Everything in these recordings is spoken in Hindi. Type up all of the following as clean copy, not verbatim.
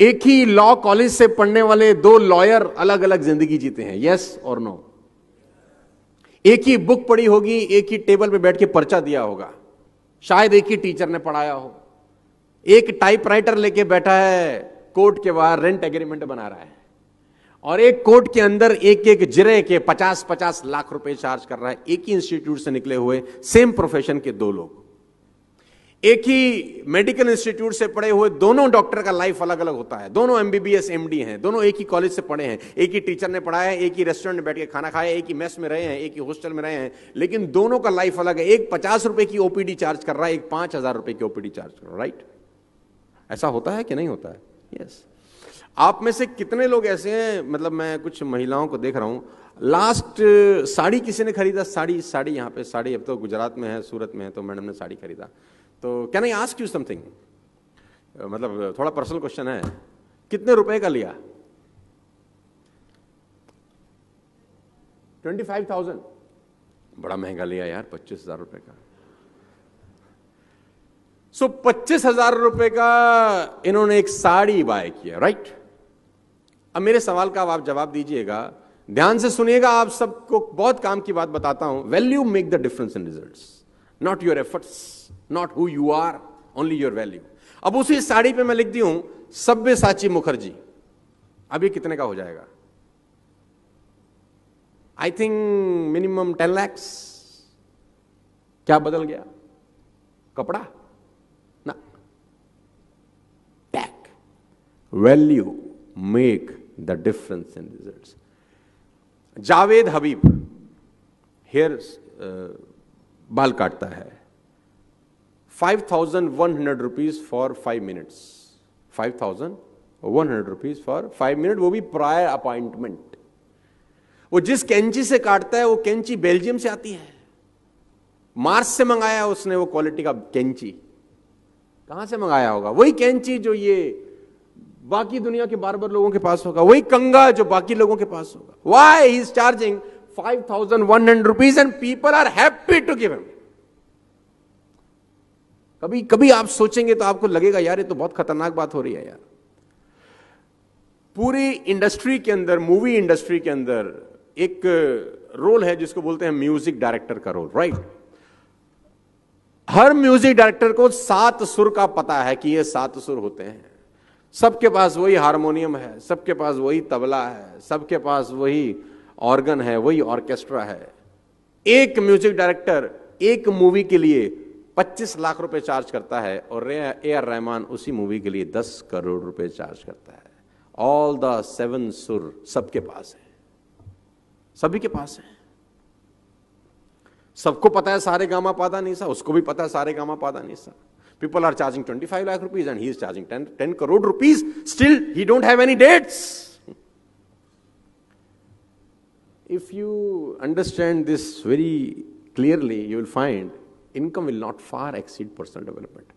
एक ही लॉ कॉलेज से पढ़ने वाले दो लॉयर अलग अलग जिंदगी जीते हैं, यस और नो। एक ही बुक पढ़ी होगी, एक ही टेबल पे बैठ के पर्चा दिया होगा, शायद एक ही टीचर ने पढ़ाया हो। एक टाइपराइटर लेके बैठा है कोर्ट के बाहर, रेंट एग्रीमेंट बना रहा है, और एक कोर्ट के अंदर एक एक जिरे के 50-50 लाख रुपए चार्ज कर रहा है। एक ही इंस्टीट्यूट से निकले हुए सेम प्रोफेशन के दो लोग, एक ही मेडिकल इंस्टीट्यूट से पढ़े हुए दोनों डॉक्टर का लाइफ अलग अलग होता है। दोनों एमबीबीएस एमडी हैं, दोनों एक ही कॉलेज से पढ़े हैं, एक ही टीचर ने पढ़ाया है, एक ही रेस्टोरेंट में बैठ के खाना खाया, एक ही मेस में रहे हैं, एक ही हॉस्टल में रहे हैं, लेकिन दोनों का लाइफ अलग है। एक 50 रुपए की ओपीडी चार्ज कर रहा है, एक 5,000 रुपए की ओपीडी चार्ज कर रहा है, राइट? ऐसा होता है कि नहीं होता है? यस। आप में से कितने लोग ऐसे हैं, मतलब मैं कुछ महिलाओं को देख रहा हूं, लास्ट साड़ी किसी ने खरीदा? साड़ी यहां पे साड़ी, अब तो गुजरात में है, सूरत में है, तो मैडम ने साड़ी खरीदा। तो can I ask you something, मतलब थोड़ा पर्सनल क्वेश्चन है, कितने रुपए का लिया? 25,000? बड़ा महंगा लिया यार, 25,000 रुपए का। सो 25,000 रुपए का इन्होंने एक साड़ी बाय किया, राइट? अब मेरे सवाल का आप जवाब दीजिएगा, ध्यान से सुनिएगा, आप सबको बहुत काम की बात बताता हूं। Value make the difference in results, not your efforts, not who you are, only your value. अब उसी साड़ी पे मैं लिख दी हूं सब्यसाची मुखर्जी, अब ये कितने का हो जाएगा? I think minimum 10 lakhs। क्या बदल गया? कपड़ा ना, tag. Value make the difference in results. Javed Habib hair बाल काटता है, 5,100 rupees for 5 minutes, 5,100 rupees for 5 minutes, वो भी प्रायर अपॉइंटमेंट। वो जिस कैंची से काटता है वो कैंची बेल्जियम से आती है, मार्स से मंगाया उसने वो क्वालिटी का कैंची। कहां से मंगाया होगा? वही कैंची जो ये बाकी दुनिया के बार्बर लोगों के पास होगा, वही कंगा जो बाकी लोगों के पास होगा। Why he is charging 5,100 rupees and people are happy to give him. कभी कभी आप सोचेंगे तो आपको लगेगा यार ये तो बहुत खतरनाक बात हो रही है यार। पूरी इंडस्ट्री के अंदर, मूवी इंडस्ट्री के अंदर एक रोल है जिसको बोलते हैं म्यूजिक डायरेक्टर का रोल, राइट? हर म्यूजिक डायरेक्टर को 7 सुर का पता है कि ये 7 सुर होते हैं। सबके पास वही हारमोनियम है, सबके पास वही तबला है, सबके पास वही ऑर्गन है, वही ऑर्केस्ट्रा है। एक म्यूजिक डायरेक्टर एक मूवी के लिए 25 लाख रुपए चार्ज करता है और A.R. रहमान उसी मूवी के लिए 10 करोड़ रुपए चार्ज करता है। ऑल द 7 सुर सबके पास है, सभी के पास है। सबको पता है सारे गामा पादा नीसा, उसको भी पता है सारे गामा पादा NISA. People are charging 25 lakh rupees and he is charging 10 crore rupees. Still, he don't have any dates. If you understand this very clearly, you will find income will not far exceed personal development.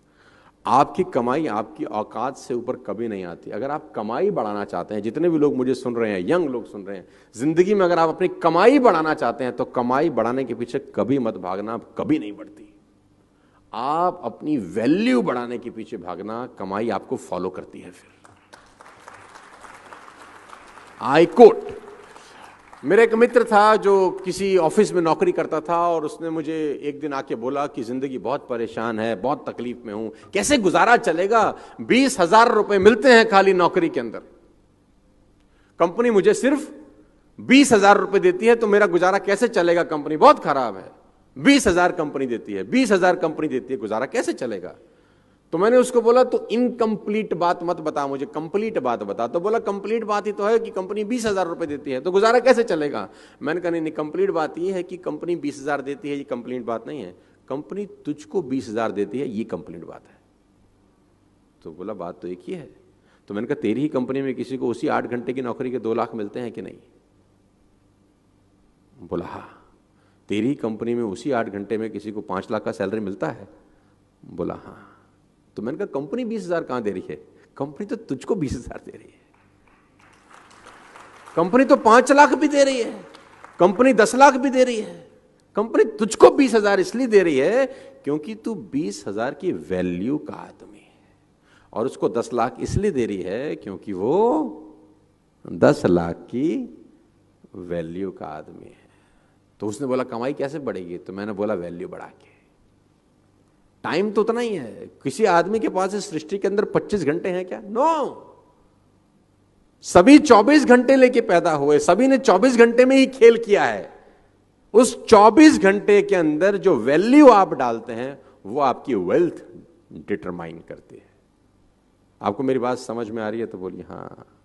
आपकी कमाई आपकी औकात से ऊपर कभी नहीं आती। अगर आप कमाई बढ़ाना चाहते हैं, जितने भी लोग मुझे सुन रहे हैं, यंग लोग सुन रहे हैं, जिंदगी में अगर आप अपनी कमाई बढ़ाना चाहते हैं तो कमाई बढ़ाने के पीछे कभी मत भागना, कभी नहीं बढ़ती। आप अपनी वैल्यू बढ़ाने के पीछे भागना, कमाई आपको फॉलो करती है। फिर आई कोट, मेरा एक मित्र था जो किसी ऑफिस में नौकरी करता था और उसने मुझे एक दिन आके बोला कि जिंदगी बहुत परेशान है, बहुत तकलीफ में हूं, कैसे गुजारा चलेगा? 20,000 रुपए मिलते हैं खाली नौकरी के अंदर, कंपनी मुझे सिर्फ 20,000 रुपए देती है, तो मेरा गुजारा कैसे चलेगा? कंपनी बहुत खराब है, 20,000 कंपनी देती है, 20,000 कंपनी देती है, गुजारा कैसे चलेगा? तो मैंने उसको बोला तो इनकम्प्लीट बात मत बता मुझे, कंप्लीट बात बता। तो बोला कंप्लीट बात ही तो है कि कंपनी 20,000 रुपए देती है, तो गुजारा कैसे चलेगा? मैंने कहा नहीं, कंप्लीट बात ये है कि कंपनी 20,000 देती है, ये कंप्लीट बात नहीं है। कंपनी तुझको 20,000 देती है, ये कंप्लीट बात है। तो बोला बात तो एक ही है। तो मैंने कहा तेरी ही कंपनी में किसी को उसी 8 घंटे की नौकरी के 2 लाख मिलते हैं कि नहीं? बोला हाँ। तेरी कंपनी में उसी 8 घंटे में किसी को 5 लाख का सैलरी मिलता है? बोला हाँ। तो मैंने कहा कंपनी 20,000 कहां दे रही है? कंपनी तो तुझको 20,000 दे रही है। कंपनी तो 5 लाख भी दे रही है, कंपनी 10 लाख भी दे रही है। कंपनी तुझको 20,000 इसलिए दे रही है क्योंकि तू 20,000 की वैल्यू का आदमी है। और उसको 10 लाख इसलिए दे रही है क्योंकि वो 10 लाख की वैल्यू का आदमी है। तो उसने बोला कमाई कैसे बढ़ेगी? तो मैंने बोला वैल्यू बढ़ा के। टाइम तो उतना ही है। किसी आदमी के पास इस सृष्टि के अंदर 25 घंटे हैं क्या? नो। सभी 24 घंटे लेके पैदा हुए, सभी ने 24 घंटे में ही खेल किया है। उस 24 घंटे के अंदर जो वैल्यू आप डालते हैं वो आपकी वेल्थ डिटरमाइन करती है। आपको मेरी बात समझ में आ रही है तो बोलिए हाँ।